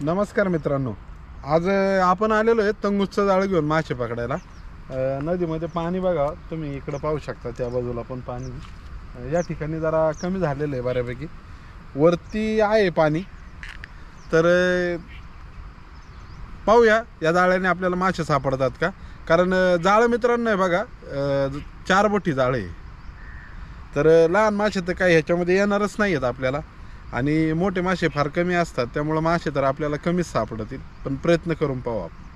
नमस्कार मित्रांनो, आज आपण आलेलो आहे तंगूसचं जाळं घेऊन मासे पकडायला. नदीमध्ये पाणी बघा तुम्ही, इकडं पाहू शकता त्या बाजूला पण पाणी या ठिकाणी जरा कमी झालेलं आहे बऱ्यापैकी. वरती आहे पाणी, तर पाहूया या जाळ्याने आपल्याला मासे सापडतात का. कारण जाळं मित्रांनो आहे बघा, 4 बोटी जाळं आहे. तर लहान मासे तर काही ह्याच्यामध्ये येणारच नाही आहेत आपल्याला, आणि मोठे मासे फार कमी असतात, त्यामुळे मासे तर आपल्याला कमीच सापडतील. पण प्रयत्न करून पाहू आपण.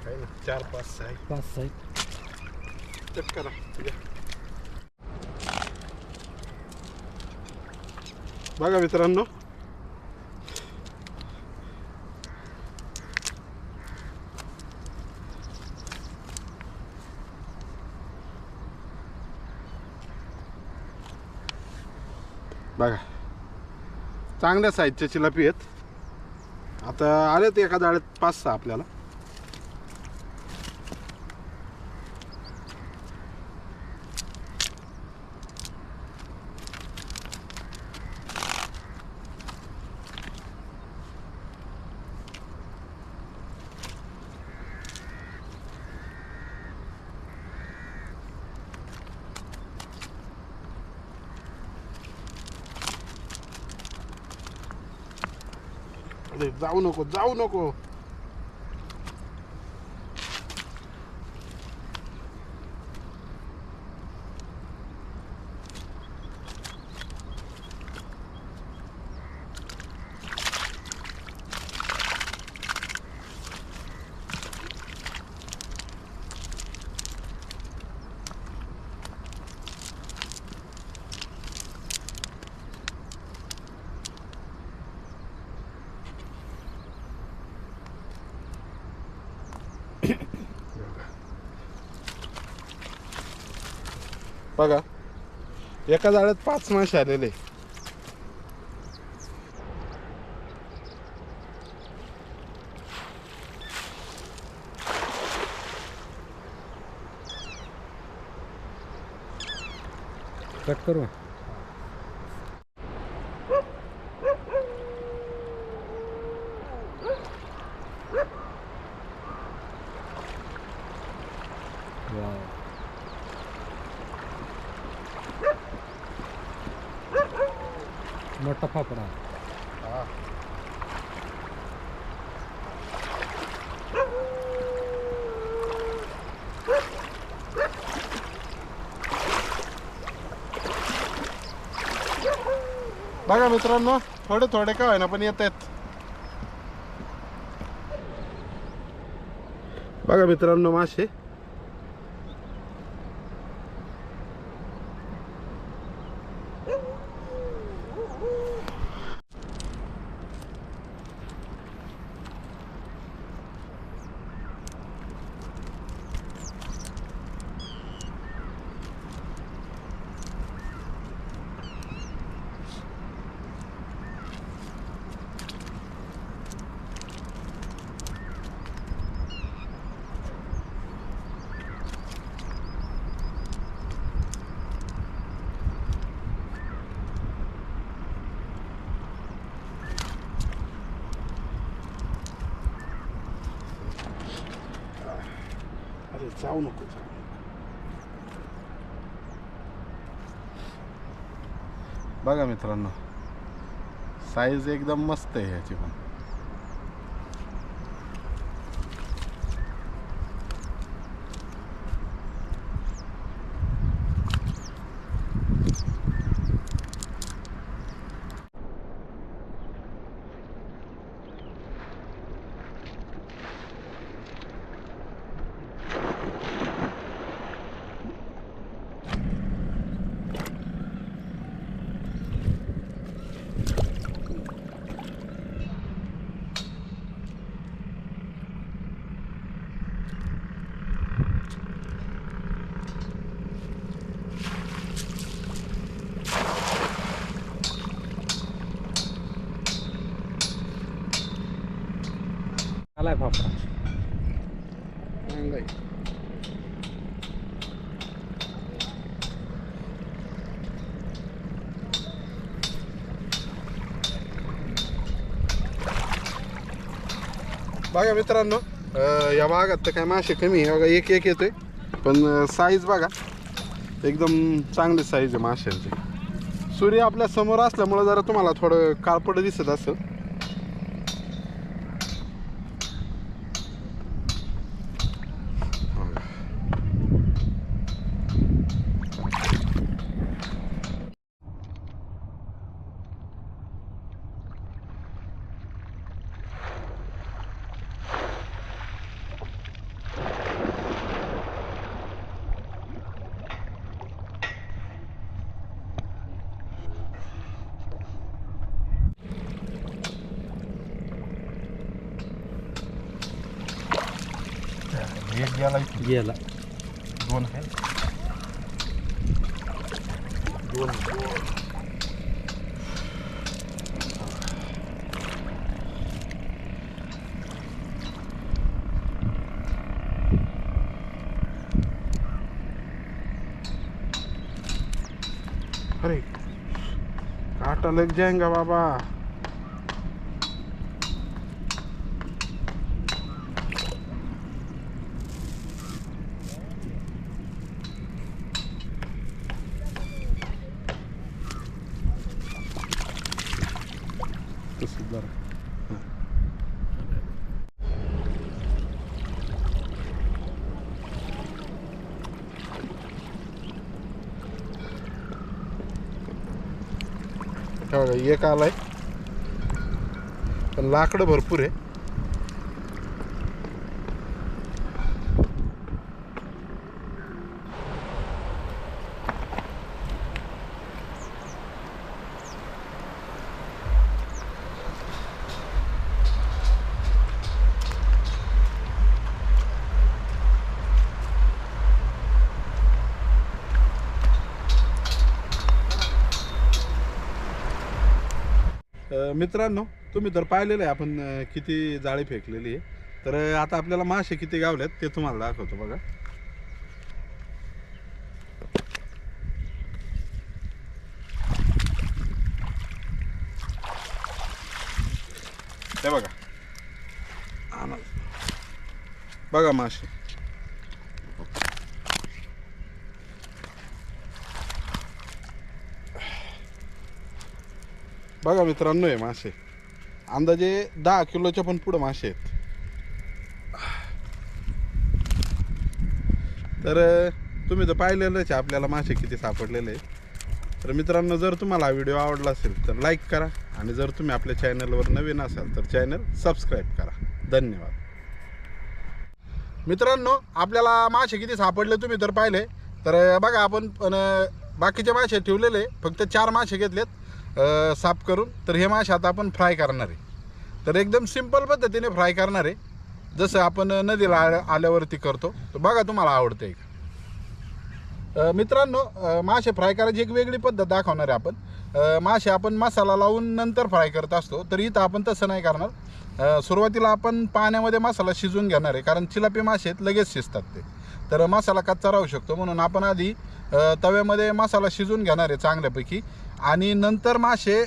काही नाही, 4-5 आहे. 5 आहे. चेक करा. बघा मित्रांनो, बघा चांगल्या साईजच्या चिलापी आहेत. आता आलेत एका जाळ्यात 5-6 आपल्याला. अरे जाऊ नको, जाऊ नको. बघा एका जाळ्यात 5 मासे आलेले. कट करू. वाव. मोठा फापडा. बघा मित्रांनो, थोडे थोडे का होईना पण येत आहेत. बघा मित्रांनो मासे. जाऊ नको. बघा मित्रांनो, साईज एकदम मस्त आहे ह्याची पण. आलाय फाफडा. चांगलं आहे. बघा मित्रांनो, या भागात तर काय मासे कमी आहे. बघा एक एक येतोय, पण साईज बघा एकदम चांगली साईज आहे माशांची. सूर्य आपल्या समोर असल्यामुळे जरा तुम्हाला थोडं काळपट दिसत असेल. एक गेला, गेला. दोन आहे, दोन. अरे काटा लग जाएगा बाबा. एक आलाय, पण लाकडं भरपूर आहे. मित्रांनो, तुम्ही तर पाहिलेलं आहे आपण किती जाळी फेकलेली आहे. तर आता आपल्याला मासे किती गावलेत ते तुम्हाला दाखवतो. बघा ते बघा, बघा मासे. बघा मित्रांनो, हे मासे अंदाजे 10 किलोच्या पण पुढे मासे आहेत. तर तुम्ही तर पाहिलेलंच आहे आपल्याला मासे किती सापडलेले आहे. तर मित्रांनो, जर तुम्हाला हा व्हिडिओ आवडला असेल तर लाईक करा, आणि जर तुम्ही आपल्या चॅनलवर नवीन असाल तर चॅनल सबस्क्राईब करा. धन्यवाद. मित्रांनो, आपल्याला मासे किती सापडले तुम्ही तर पाहिले. तर बघा, आपण पण बाकीचे मासे ठेवलेले, फक्त 4 मासे घेतलेत साफ करून. तर हे मासे आता आपण फ्राय करणार आहे. तर एकदम सिंपल पद्धतीने फ्राय करणार आहे, जसं आपण नदीला आल्यावरती करतो. तर बघा तुम्हाला आवडते का. मित्रांनो, मासे फ्राय करायची एक वेगळी पद्धत दाखवणार आहे आपण. मासे आपण मसाला लावून नंतर फ्राय करत असतो, तर इथं आपण तसं नाही करणार. सुरुवातीला आपण पाण्यामध्ये मसाला शिजवून घेणार आहे, कारण चिलापी मासे लगेच शिजतात ते, तर मसाला कच्चा राहू शकतो. म्हणून आपण आधी तव्यामध्ये मसाला शिजवून घेणार आहे चांगल्यापैकी, आणि नंतर मासे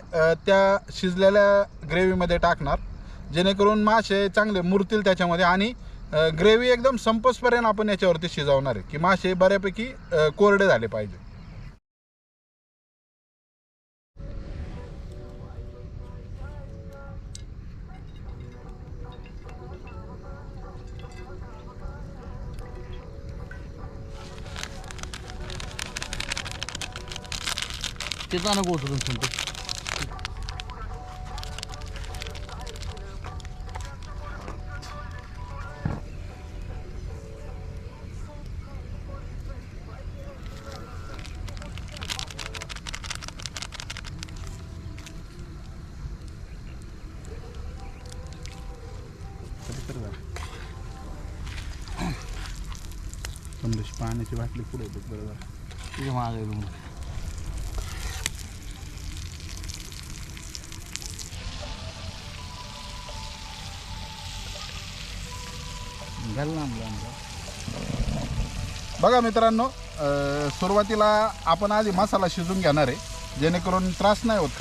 त्या शिजलेल्या ग्रेव्हीमध्ये टाकणार, जेणेकरून मासे चांगले मुरतील त्याच्यामध्ये आणि ग्रेव्ही एकदम संपसपर्यंत आपण याच्यावरती शिजवणार आहे की मासे बऱ्यापैकी कोरडे झाले पाहिजे. त्याचा नको उचलून सांगतो. पाण्याची बाटली पुढे बरोबर तुझ्या मागे रूम बघा मित्रांनो, सुरुवातीला आपण आधी मसाला शिजून घेणार आहे जेणेकरून त्रास नाही होत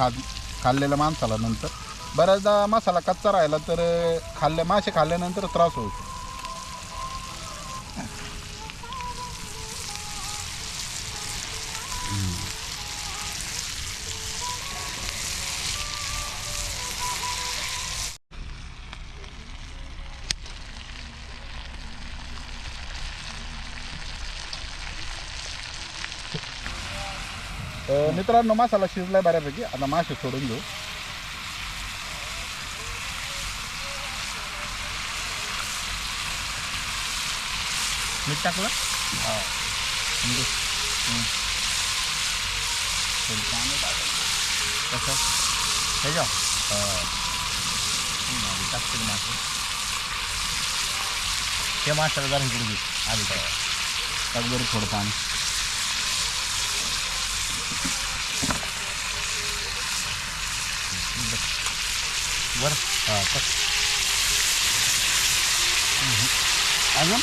खाल्लेल्या माणसाला. नंतर बऱ्याचदा मसाला कच्चा राहिला तर मासे खाल्ल्यानंतर त्रास होतो. मित्रांनो, मसाला शिजलाय बऱ्यापैकी. आता मासे सोडून घेऊ. मीठ टाकलं. कसं ह्याच्या टाकतील मासे. ते माशाला जरा इकडे घे आधी काय टाक बरं थोडं पाणी. वर हां टाक अजून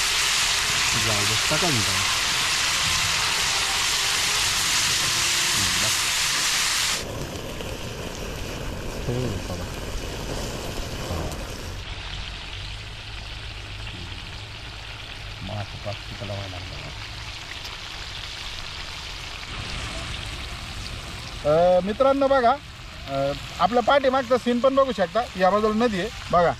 जाऊ दे टाका मी काय मासे प्लास्टिकला व्हायला लागला. मित्रांनो बघा, आपल्या पाठीमागचा सीन पण बघू शकता. या बाजूला नदी आहे बघा.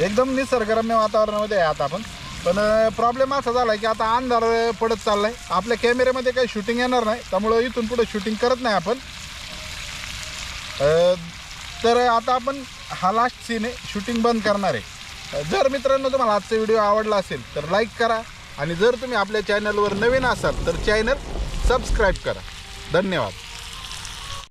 एकदम निसर्गरम्य वातावरणामध्ये आहे आता आपण. पण प्रॉब्लेम असा झाला की आता अंधार पडत चाललाय. आपल्या कॅमेऱ्यामध्ये काही शूटिंग येणार नाही, त्यामुळं इथून पुढे शूटिंग करत नाही आपण. तर आता आपण हा लास्ट सीन आहे, शूटिंग बंद करणार आहे. जर मित्रांनो तुम्हाला आजचा व्हिडिओ आवडला असेल तर लाईक करा आणि जर तुम्ही आपल्या चॅनलवर नवीन असाल तर चॅनल सबस्क्राईब करा. धन्यवाद.